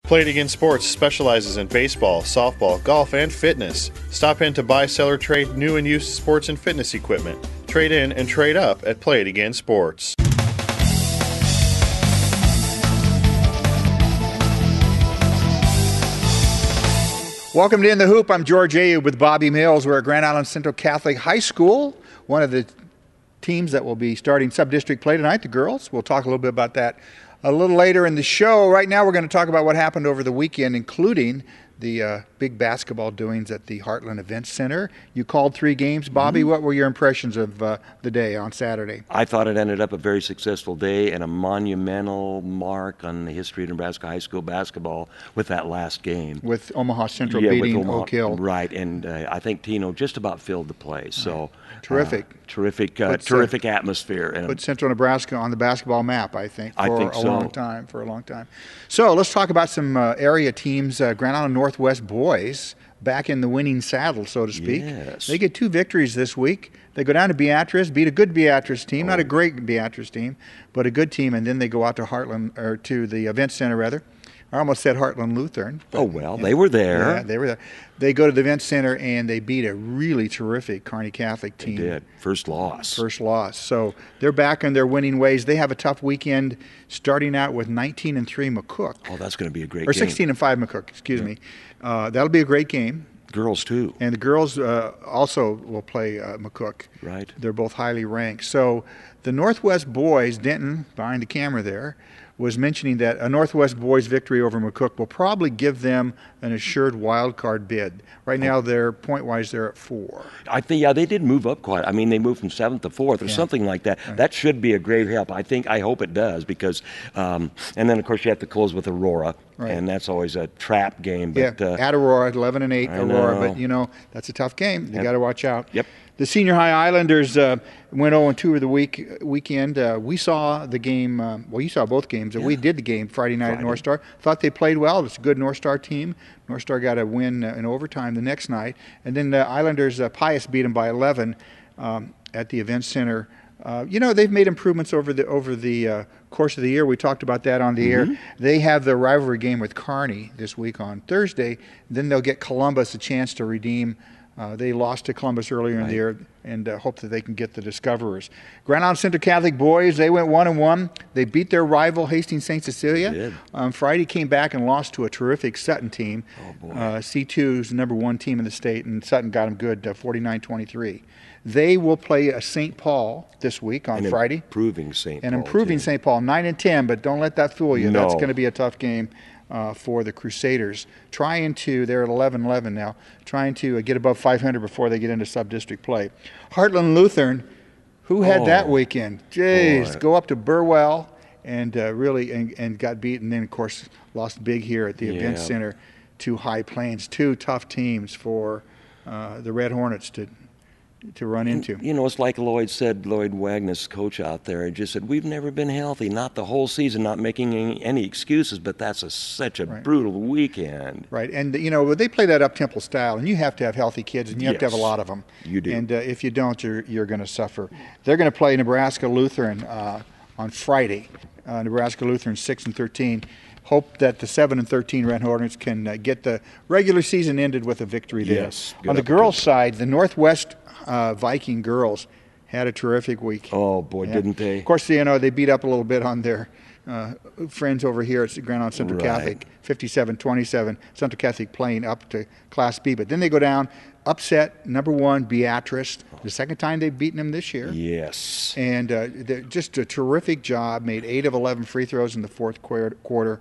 Play It Again Sports specializes in baseball, softball, golf, and fitness. Stop in to buy, sell, or trade new and used sports and fitness equipment. Trade in and trade up at Play It Again Sports. Welcome to In the Hoop. I'm George Ayub with Bobby Mills. We're at Grand Island Central Catholic High School, one of the teams that will be starting sub-district play tonight, the girls. We'll talk a little bit about that a little later in the show. Right now we're going to talk about what happened over the weekend, including the big basketball doings at the Heartland Event Center. You called 3 games. Bobby, what were your impressions of the day on Saturday? I thought it ended up a very successful day and a monumental mark on the history of Nebraska high school basketball with that last game. With Omaha Central beating Oak Hill. Right, and I think Tino just about filled the place. So terrific. Terrific atmosphere. And put Central Nebraska on the basketball map, I think, for a long time. So let's talk about some area teams. Grand Island Northwest boys back in the winning saddle, so to speak. Yes. They get 2 victories this week. They go down to Beatrice, beat a good Beatrice team, not a great Beatrice team, but a good team, and then they go out to Heartland, or to the event center rather. I almost said Heartland Lutheran. But, they were there. Yeah, they were there. They go to the event center and they beat a really terrific Kearney Catholic team. They did. First loss. So they're back on their winning ways. They have a tough weekend, starting out with 19-3 McCook. Oh, that's going to be a great game. Or 16-5 McCook, excuse me. That'll be a great game. Girls, too. And the girls also will play McCook. Right. They're both highly ranked. So the Northwest boys, Denton, behind the camera there, was mentioning that a Northwest boys victory over McCook will probably give them an assured wild card bid. Right now, they're point-wise, they're at 4. I think, they did move up quite. I mean, they moved from 7th to 4th or something like that. Right. That should be a great help. I hope it does because, and then of course you have to close with Aurora, and that's always a trap game. But, at Aurora, 11-8 Aurora, but that's a tough game. You got to watch out. Yep. The Senior High Islanders went 0-2 of the weekend. We saw the game. You saw both games. We did the game Friday night at North Star. Thought they played well. It's a good North Star team. North Star got a win in overtime the next night. And then the Islanders, Pius beat them by 11 at the event center. They've made improvements over the course of the year. We talked about that on the air. They have the rivalry game with Kearney this week on Thursday. Then they'll get Columbus a chance to redeem. They lost to Columbus earlier in the year and hope that they can get the Discoverers. Grand Island Central Catholic boys, they went 1-1. They beat their rival Hastings St. Cecilia. Friday came back and lost to a terrific Sutton team. C2's number 1 team in the state, and Sutton got them good, 49-23. They will play St. Paul this week on Friday. Improving St. Paul. And improving St. Paul, 9-10, but don't let that fool you. No. That's going to be a tough game. For the Crusaders, they're at 11-11 now, trying to get above 500 before they get into sub-district play. Heartland Lutheran, who had that weekend? Go up to Burwell and and got beaten. Then, of course, lost big here at the event center to High Plains. 2 tough teams for the Red Hornets to run into. It's like Lloyd Wagner's coach out there, just said, we've never been healthy, not the whole season, not making any excuses, but that's such a brutal weekend. Right, and they play that up-tempo style, and you have to have healthy kids, and you have to have a lot of them. You do. And if you don't, you're going to suffer. They're going to play Nebraska Lutheran on Friday. Nebraska Lutheran 6-13. Hope that the 7-13 Red Hornets can get the regular season ended with a victory there. Yes. On the girls' side, the Northwest Viking girls had a terrific week. Oh, boy, didn't they? Of course, they beat up a little bit on their friends over here at Grand Island Central Catholic, 57-27. Central Catholic playing up to Class B. But then they go down, upset number 1 Beatrice, the second time they've beaten them this year. Yes. And just a terrific job, made 8 of 11 free throws in the fourth quarter.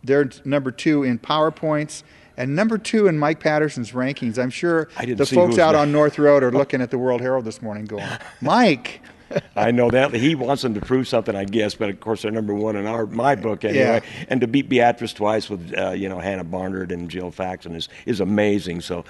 They're number 2 in power points and number 2 in Mike Patterson's rankings. I'm sure the folks out on North Road are looking at the World Herald this morning going, Mike. I know that. He wants them to prove something, I guess, but of course they're number 1 in my book anyway. Yeah. And to beat Beatrice twice with, Hannah Barnard and Jill Faxon is amazing. So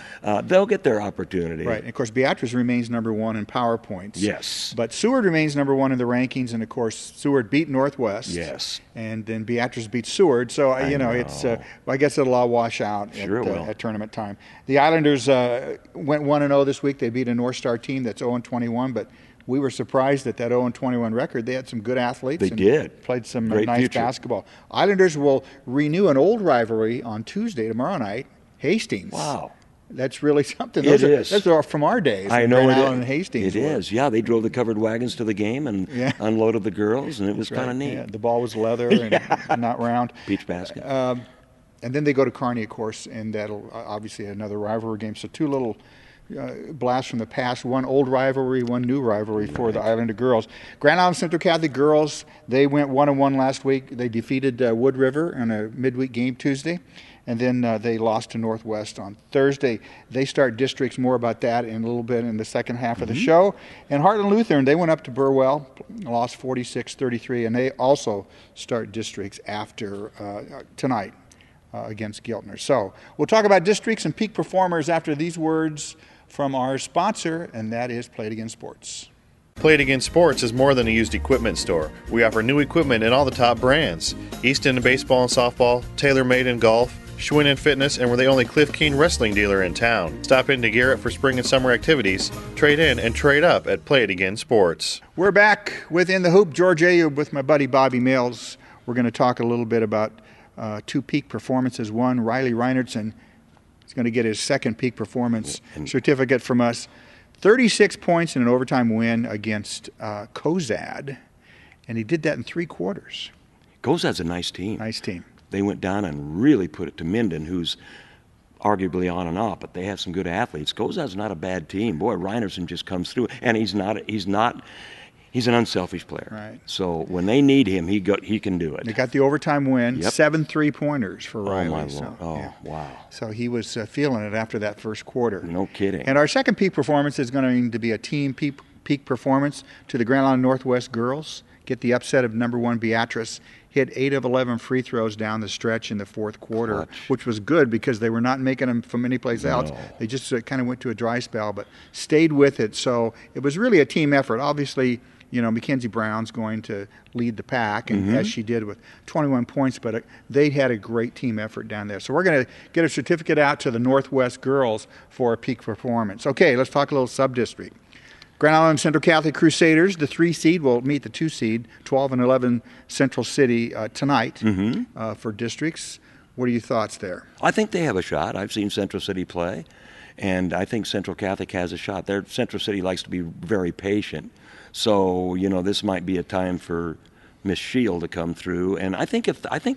they'll get their opportunity. Right. And of course, Beatrice remains number 1 in power points. Yes. But Seward remains number 1 in the rankings. And of course, Seward beat Northwest. Yes. And then Beatrice beat Seward. So, it's, I guess it'll all wash out at tournament time. The Islanders went 1-0 this week. They beat a North Star team that's 0-21, but we were surprised at that 0-21 record. They had some good athletes. They did. Played some Great nice future. basketball. Islanders will renew an old rivalry on Tuesday, tomorrow night, Hastings. Wow. That's really something. It is. Those are from our days. I know Grand it Island is. and Hastings. It is. Yeah, they drove the covered wagons to the game and unloaded the girls, and it was kind of neat. Yeah, the ball was leather and not round. Beach basket. And then they go to Kearney, of course, and that'll obviously another rivalry game. So two little blasts from the past, one old rivalry, one new rivalry for the Islander girls. Grand Island Central Catholic girls, they went 1-1 last week. They defeated Wood River in a midweek game Tuesday. And then they lost to Northwest on Thursday. They start districts, more about that in a little bit in the second half of the show. And Heartland Lutheran, they went up to Burwell, lost 46-33, and they also start districts after tonight against Giltner. So we'll talk about districts and peak performers after these words from our sponsor, and that is Play It Again Sports. Play It Again Sports is more than a used equipment store. We offer new equipment in all the top brands. Easton in baseball and softball, TaylorMade in golf, Schwinn in fitness, and we're the only Cliff Keen wrestling dealer in town. Stop into Garrett for spring and summer activities. Trade in and trade up at Play It Again Sports. We're back within the hoop. George Ayub with my buddy Bobby Mills. We're going to talk a little bit about two peak performances. One, Riley Reinertson is going to get his second peak performance certificate from us. 36 points in an overtime win against Cozad, and he did that in 3 quarters. Cozad's a nice team. Nice team. They went down and really put it to Minden, who's arguably on and off, but they have some good athletes. Cozad's not a bad team. Boy, Reinertson just comes through, and he's an unselfish player. Right. So when they need him, he can do it. They got the overtime win, 7 3-pointers for Riley. Oh, my Lord. So, Wow. So he was feeling it after that first quarter. No kidding. And our second peak performance is going to be a team peak performance to the Grand Island Northwest girls. Get the upset of number 1 Beatrice. Hit 8 of 11 free throws down the stretch in the fourth quarter, which was good because they were not making them from any place else. They just kind of went to a dry spell, but stayed with it. So it was really a team effort. Obviously, Mackenzie Brown's going to lead the pack, and as she did with 21 points, but they had a great team effort down there. So we're going to get a certificate out to the Northwest girls for a peak performance. Okay, let's talk a little sub-district. Grand Island Central Catholic Crusaders, the 3 seed, will meet the 2 seed, 12 and 11 Central City tonight for districts. What are your thoughts there? I think they have a shot. I've seen Central City play, and I think Central Catholic has a shot. Central City likes to be very patient. So, this might be a time for Miss Shield to come through, and I think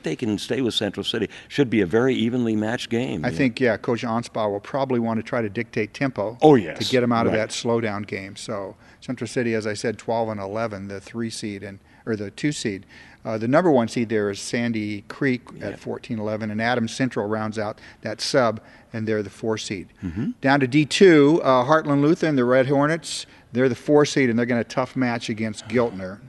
they can stay with Central City. Should be a very evenly matched game. I think, Coach Anspaugh will probably want to try to dictate tempo. Oh, yes. To get them out of that slowdown game. So Central City, as I said, 12 and 11, the 3 seed or the 2 seed. The number 1 seed there is Sandy Creek at 14-11, and Adams Central rounds out that sub, and they're the 4 seed. Down to D2, Heartland Lutheran, the Red Hornets, they're the 4 seed, and they're going to tough match against Giltner.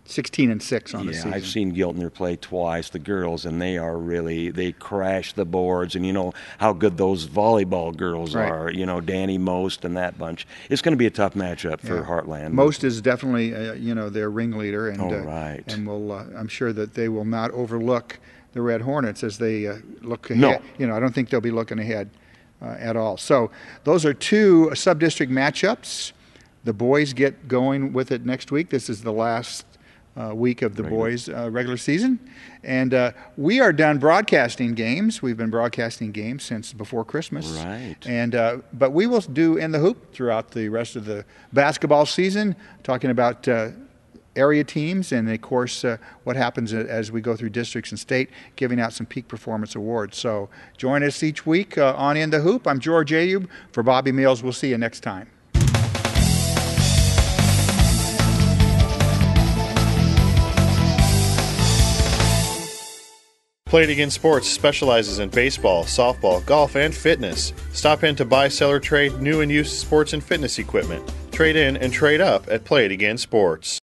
16-6 on the season. I've seen Giltner play twice, the girls, and they crash the boards, and you know how good those volleyball girls are, Danny Most and that bunch. It's going to be a tough matchup for Heartland. Most is definitely, their ringleader, and and will I'm sure that they will not overlook the Red Hornets as they look ahead. No. I don't think they'll be looking ahead at all. So those are 2 sub-district matchups. The boys get going with it next week. This is the last week of the boys' regular season. And we are done broadcasting games. We've been broadcasting games since before Christmas. Right. And but we will do In the Hoop throughout the rest of the basketball season, talking about area teams and, of course, what happens as we go through districts and state, giving out some peak performance awards. So join us each week on In the Hoop. I'm George Ayub. For Bobby Mills, we'll see you next time. Play It Again Sports specializes in baseball, softball, golf, and fitness. Stop in to buy, sell, or trade new and used sports and fitness equipment. Trade in and trade up at Play It Again Sports.